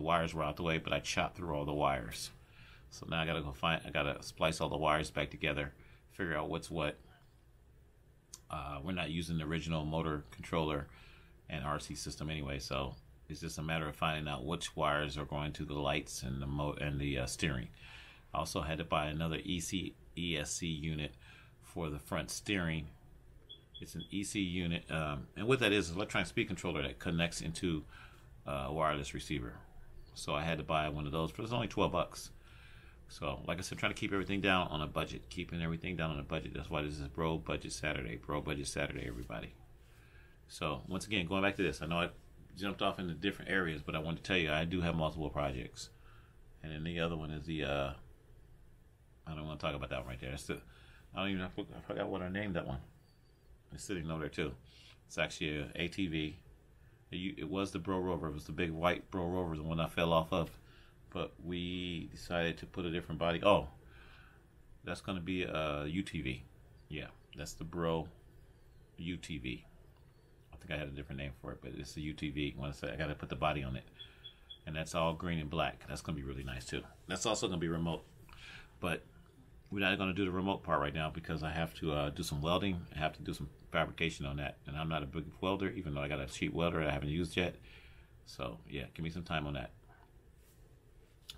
wires were out the way, but I chopped through all the wires. So now I gotta splice all the wires back together, figure out what's what. We're not using the original motor controller and RC system anyway, so it's just a matter of finding out which wires are going to the lights and the steering. I also had to buy another ESC unit for the front steering. It's an EC unit, and what that is an electronic speed controller that connects into a wireless receiver. So I had to buy one of those, but it's only 12 bucks. So like I said, trying to keep everything down on a budget, keeping everything down on a budget. That's why this is Bro Budget Saturday. Bro Budget Saturday, everybody. So once again, going back to this, I know I jumped off into different areas, but I want to tell you I do have multiple projects. And then the other one is the I don't want to talk about that one right there. I forgot what I named that one. It's sitting over there too. It's actually a ATV. It was the BRO-ROVER. It was the big white BRO-ROVER, the one I fell off of. But we decided to put a different body. Oh, that's going to be a UTV. Yeah, that's the BRO UTV. I think I had a different name for it, but it's a UTV. When I say I got to put the body on it, and that's all green and black. That's going to be really nice too. That's also going to be remote, but we're not going to do the remote part right now because I have to do some welding. I have to do some fabrication on that, and I'm not a big welder, even though I got a cheap welder I haven't used yet. So yeah, give me some time on that.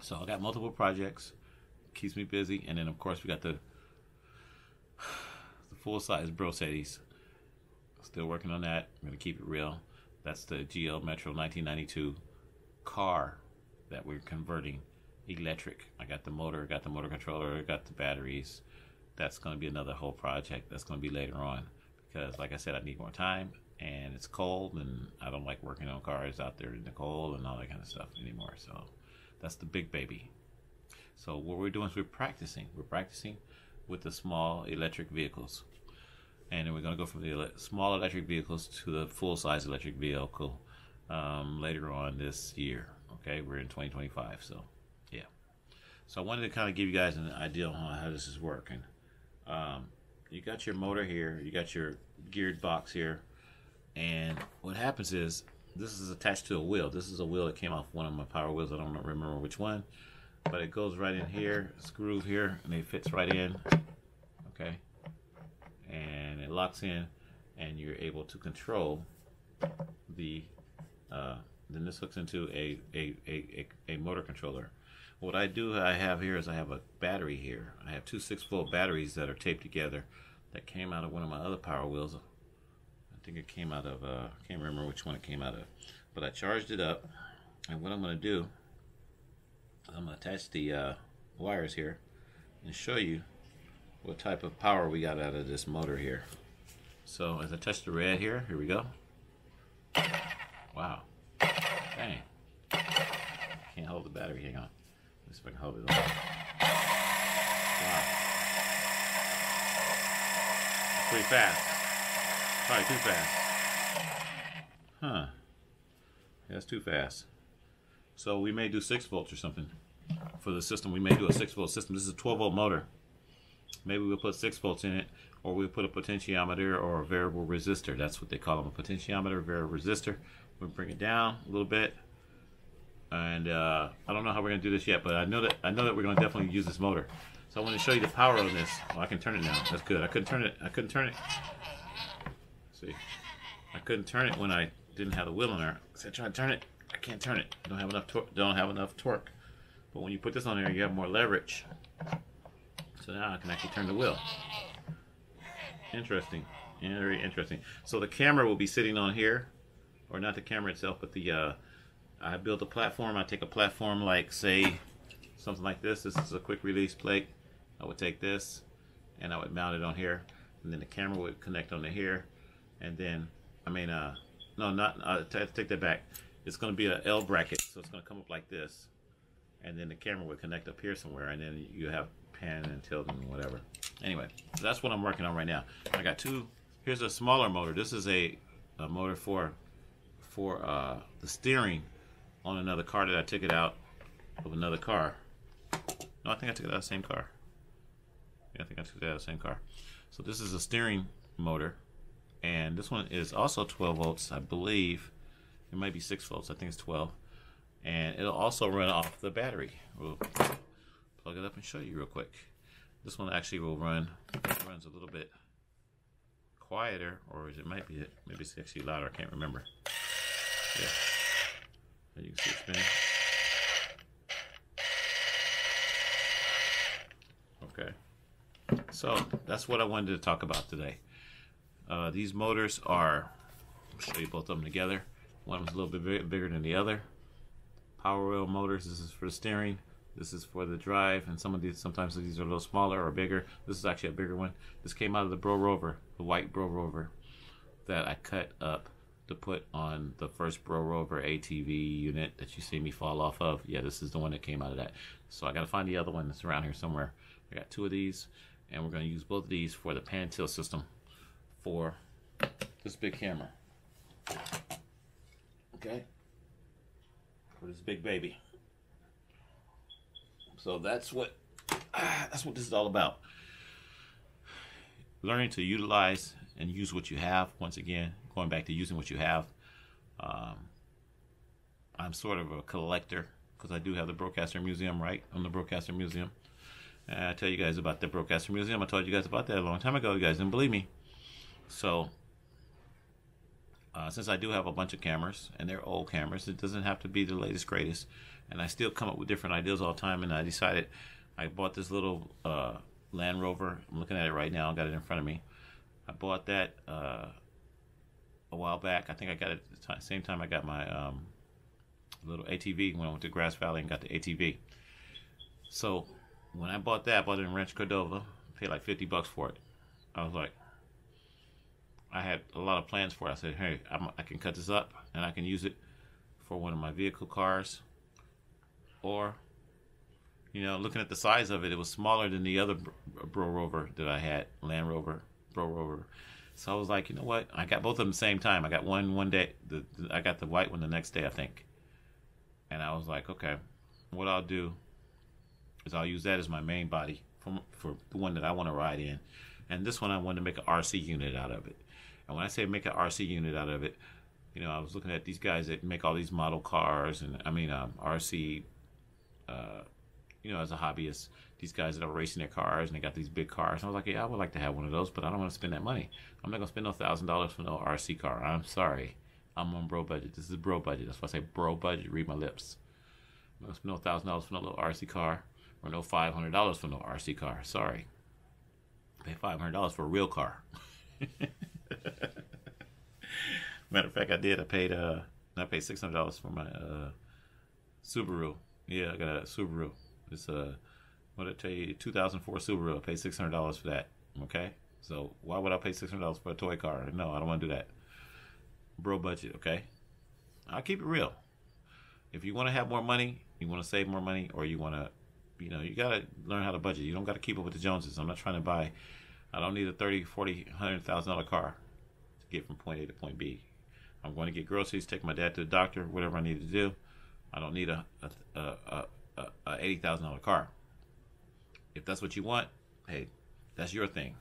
So I got multiple projects, keeps me busy, and then of course we got the full-size Bro Cities. Still working on that. I'm gonna keep it real. That's the GL Metro 1992 car that we're converting electric. I got the motor, got the motor controller, got the batteries. That's gonna be another whole project. That's gonna be later on because, like I said, I need more time, and it's cold, and I don't like working on cars out there in the cold and all that kind of stuff anymore. So that's the big baby. So what we're doing is we're practicing. We're practicing with the small electric vehicles. And then we're going to go from the small electric vehicles to the full-size electric vehicle later on this year. Okay, we're in 2025, so yeah. So I wanted to kind of give you guys an idea on how this is working. You got your motor here, you got your geared box here, and what happens is this is attached to a wheel. This is a wheel that came off one of my power wheels. I don't remember which one, but it goes right in here, it's groove here, and it fits right in. Okay, and it locks in, and you're able to control the. Then this hooks into a motor controller. What I have here is I have a battery here. I have two 6-volt batteries that are taped together that came out of one of my other power wheels. I think it came out of, I can't remember which one it came out of, but I charged it up, and what I'm going to do is I'm going to attach the wires here and show you what type of power we got out of this motor here. So as I touch the red here we go. Wow. Dang. Can't hold the battery, hang on. Let's see if I can hold it on. Wow. Pretty fast. Probably too fast. Huh. That's too fast. So we may do 6 volts or something for the system. We may do a 6-volt system. This is a 12-volt motor. Maybe we'll put 6 volts in it, or we'll put a potentiometer or a variable resistor. That's what they call them, a potentiometer, variable resistor. We'll bring it down a little bit. And I don't know how we're going to do this yet, but I know that we're going to definitely use this motor. So I want to show you the power of this. Oh, I can turn it now. That's good. I couldn't turn it. See, I couldn't turn it when I didn't have the wheel in there. So I tried to turn it. I can't turn it. Don't have enough torque. But when you put this on there, you have more leverage. So now I can actually turn the wheel. Interesting. Very interesting. So the camera will be sitting on here, or not the camera itself, but the I built a platform. I take a platform like, say, something like this. This is a quick release plate. I would take this and I would mount it on here, and then the camera would connect onto here, and then I take that back. It's going to be a L bracket, so it's going to come up like this, and then the camera would connect up here somewhere, and then you have pan and tilt and whatever. Anyway, so that's what I'm working on right now. I got two. Here's a smaller motor. This is a motor for the steering on another car that I took it out of another car. No, I think I took it out of the same car. Yeah, I think I took it out of the same car. So this is a steering motor, and this one is also 12 volts, I believe. It might be 6 volts. I think it's 12. and it'll also run off the battery. We'll plug it up and show you real quick. This one actually will runs a little bit quieter, or it might be maybe it's actually louder. I can't remember. Yeah, and you can see it spinning. Okay, so that's what I wanted to talk about today. These motors are, I'll show you both of them together. One was a little bit bigger than the other. Power wheel motors. This is for the steering. This is for the drive, and sometimes these are a little smaller or bigger. This is actually a bigger one. This came out of the BRO-ROVER, the white BRO-ROVER that I cut up to put on the first BRO-ROVER ATV unit that you see me fall off of. Yeah, this is the one that came out of that. So I gotta find the other one that's around here somewhere. I got 2 of these, and we're gonna use both of these for the pan tilt system for this big camera. Okay, for this big baby. So that's what this is all about. Learning to utilize and use what you have. Once again, going back to using what you have. I'm sort of a collector because I do have the BRO-CASTER Museum, right? I'm the BRO-CASTER Museum. And I tell you guys about the BRO-CASTER Museum. I told you guys about that a long time ago. You guys didn't believe me. So since I do have a bunch of cameras, and they're old cameras, it doesn't have to be the latest, greatest. And I still come up with different ideas all the time, and I decided I bought this little Land Rover. I'm looking at it right now. I got it in front of me. I bought that a while back. I think I got it at the same time I got my little ATV when I went to Grass Valley and got the ATV. So when I bought that, I bought it in Rancho Cordova. Paid like $50 for it. I was like, I had a lot of plans for it. I said, hey, I can cut this up and I can use it for one of my vehicle cars. Or, you know, looking at the size of it, it was smaller than the other BRO-ROVER that I had, Land Rover, BRO-ROVER. So I was like, you know what? I got both of them the same time. I got one day. I got the white one the next day, I think. And I was like, okay, what I'll do is I'll use that as my main body for the one that I want to ride in. And this one I wanted to make an RC unit out of it. And when I say make an RC unit out of it, you know, I was looking at these guys that make all these model cars, and I mean RC, you know, as a hobbyist, these guys that are racing their cars and they got these big cars. And I was like, yeah, I would like to have one of those, but I don't want to spend that money. I'm not gonna spend no $1,000 for no RC car. I'm sorry, I'm on bro budget. This is bro budget. That's why I say bro budget. Read my lips. I'm not gonna spend no $1,000 for no little RC car, or no $500 for no RC car. Sorry, pay $500 for a real car. Matter of fact, I did. I paid $600 for my Subaru. Yeah, I got a Subaru. It's what did I tell you? 2004 Subaru. I paid $600 for that. Okay, so why would I pay $600 for a toy car? No, I don't want to do that. Bro budget. Okay, I'll keep it real. If you want to have more money, you want to save more money, or you want to, you know, you gotta learn how to budget. You don't got to keep up with the Joneses. I'm not trying to buy. I don't need a $30,000, $40,000, $100,000 car to get from point A to point B. I'm going to get groceries, take my dad to the doctor, whatever I need to do. I don't need a $80,000 car. If that's what you want, hey, that's your thing.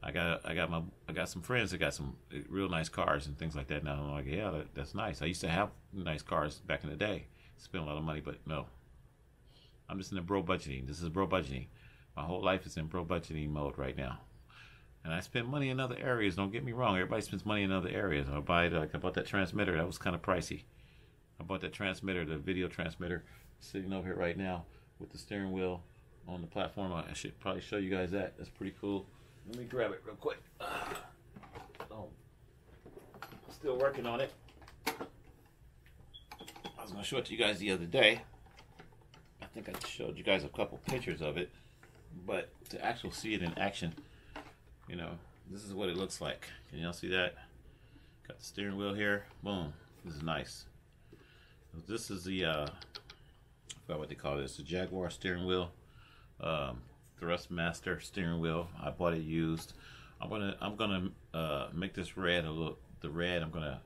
I got some friends that got some real nice cars and things like that. Now I'm like, yeah, that's nice. I used to have nice cars back in the day. Spend a lot of money, but no. I'm just in the bro budgeting. This is bro budgeting. My whole life is in bro budgeting mode right now. And I spend money in other areas. Don't get me wrong. Everybody spends money in other areas. I bought that transmitter. That was kind of pricey. I bought that transmitter, the video transmitter, sitting over here right now with the steering wheel on the platform. I should probably show you guys that. That's pretty cool. Let me grab it real quick. Oh, I'm still working on it. I was going to show it to you guys the other day. I think I showed you guys a couple pictures of it. But to actually see it in action, you know, this is what it looks like. Can y'all see that? Got the steering wheel here. Boom. This is nice. This is the I forgot what they call this. The Jaguar steering wheel, Thrustmaster steering wheel. I bought it used. I'm gonna make this red a little. The red I'm gonna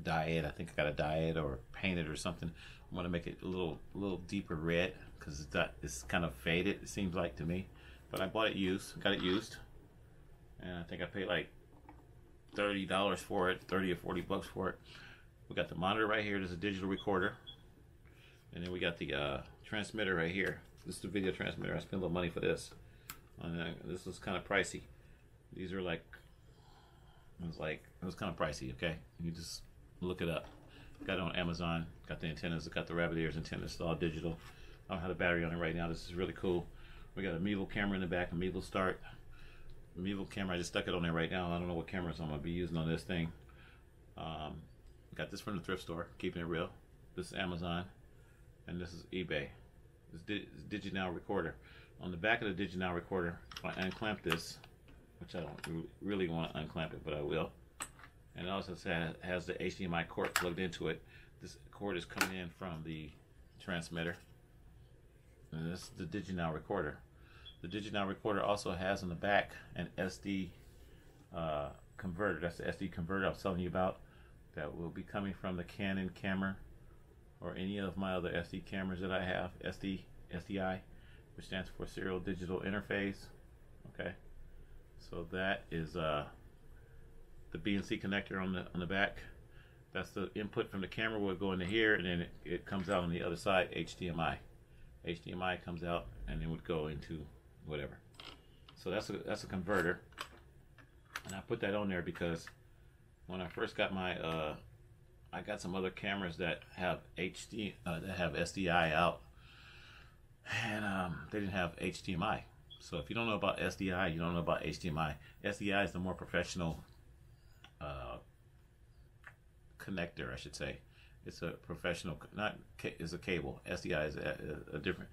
dye it. I think I gotta dye it or paint it or something. I'm gonna make it a little deeper red because it's kind of faded. It seems like to me. But I bought it used. Got it used. And I think I paid like $30 for it, $30 or $40 for it. We got the monitor right here. There's a digital recorder. And then we got the transmitter right here. This is the video transmitter. I spent a little money for this. This was kind of pricey. These are like, it was kind of pricey. Okay, you just look it up. Got it on Amazon. Got the antennas. Got the rabbit ears antennas. It's all digital. I don't have the battery on it right now. This is really cool. We got a Mevo camera in the back. A Mevo start. Mevo camera. I just stuck it on there right now. I don't know what cameras I'm gonna be using on this thing. Got this from the thrift store. Keeping it real. This is Amazon, and this is eBay. This is Diginow recorder. On the back of the Diginow recorder, if I unclamp this, which I don't really want to unclamp it, but I will. And it also has the HDMI cord plugged into it. This cord is coming in from the transmitter. And this is the Diginow recorder. The Diginow recorder also has on the back an SD converter. That's the SD converter I was telling you about. That will be coming from the Canon camera or any of my other SD cameras that I have. SDI, which stands for Serial Digital Interface. Okay, so that is the BNC connector on the back. That's the input from the camera will go into here, and then it comes out on the other side. HDMI. HDMI comes out, and then would go into whatever. So that's a converter, and I put that on there because when I first got my I got some other cameras that have that have SDI out, and they didn't have HDMI. So if you don't know about SDI, you don't know about HDMI. SDI is the more professional connector, I should say. It's a professional, it's a cable. SDI is a different.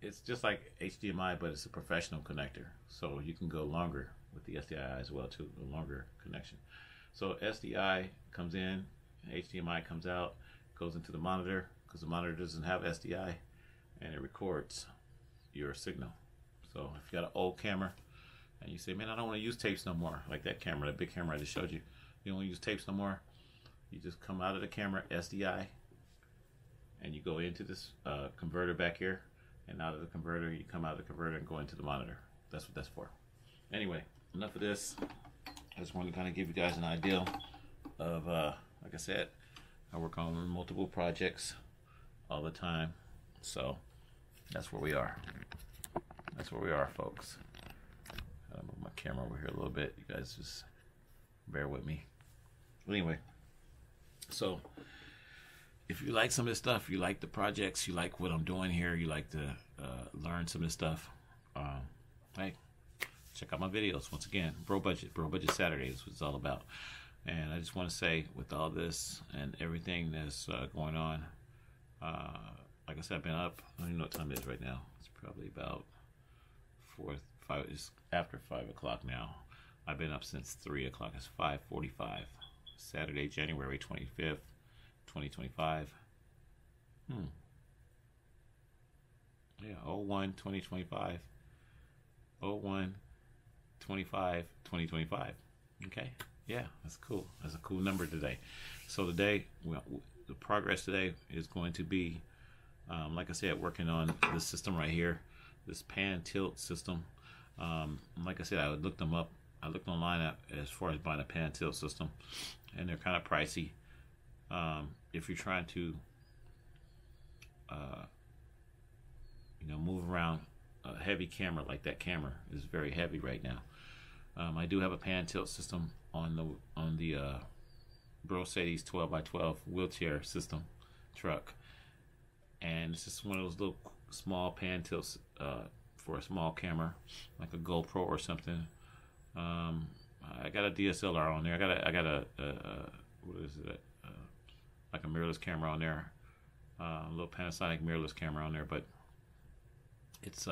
It's just like HDMI, but it's a professional connector. So you can go longer with the SDI as well too, a longer connection. So SDI comes in, HDMI comes out, goes into the monitor because the monitor doesn't have SDI, and it records your signal. So if you got an old camera and you say, man, I don't want to use tapes no more, like that camera, that big camera I just showed you, you don't want to use tapes no more, you just come out of the camera, SDI, and you go into this converter back here, and out of the converter, you come out of the converter and go into the monitor. That's what that's for. Anyway, enough of this. I just wanted to kind of give you guys an idea of, like I said, I work on multiple projects all the time. So that's where we are. That's where we are, folks. I'll move my camera over here a little bit. You guys just bear with me. Anyway, so if you like some of this stuff, you like the projects, you like what I'm doing here, you like to learn some of this stuff, hey, check out my videos. Once again, Bro Budget Saturdays is what it's all about. And I just want to say, with all this and everything that's going on, like I said, I've been up. I don't even know what time it is right now. It's probably about 5. It's after 5 o'clock now. I've been up since 3 o'clock. It's 5:45. Saturday, January 25th, 2025. Yeah, 01/2025. 01/25/2025. Okay. Yeah, that's cool. That's a cool number today. So today, the progress today is going to be, like I said, working on this system right here, this pan tilt system. Like I said, I looked them up. I looked online as far as buying a pan tilt system, and they're kind of pricey. If you're trying to, move around a heavy camera, like that camera is very heavy right now. I do have a pan tilt system on the BRO-BOTIC 12x12 wheelchair system truck, and it's just one of those little small pan tilts for a small camera, like a GoPro or something. I got a DSLR on there. I got a what is it? Like a mirrorless camera on there, a little Panasonic mirrorless camera on there, but it's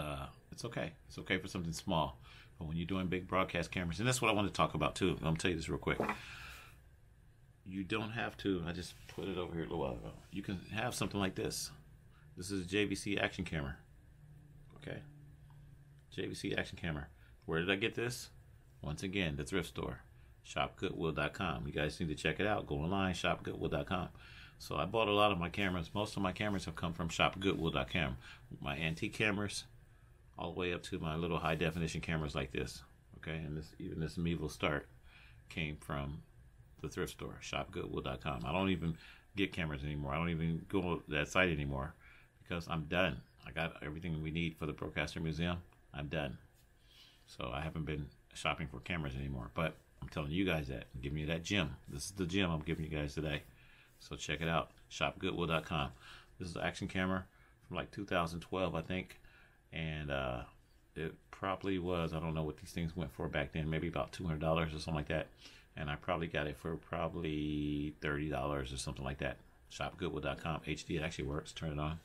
okay. It's okay for something small. But when you're doing big broadcast cameras, and that's what I want to talk about too. I'm gonna tell you this real quick. You don't have to. I just put it over here a little while ago. You can have something like this. This is a JVC action camera. Okay, JVC action camera. Where did I get this? Once again, the thrift store, shopgoodwill.com. You guys need to check it out. Go online, shopgoodwill.com. So I bought a lot of my cameras. Most of my cameras have come from shopgoodwill.com. My antique cameras, all the way up to my little high definition cameras like this. Okay, and even this Mevo Start came from the thrift store, shopgoodwill.com. I don't even get cameras anymore. I don't even go to that site anymore because I'm done. I got everything we need for the Broadcaster Museum. I'm done. So I haven't been shopping for cameras anymore. But I'm telling you guys that. I'm giving you that gem. This is the gem I'm giving you guys today. So check it out. ShopGoodwill.com. This is an action camera from like 2012, I think. And it probably was, I don't know what these things went for back then, maybe about $200 or something like that. And I probably got it for probably $30 or something like that. ShopGoodwill.com. HD, it actually works. Turn it on.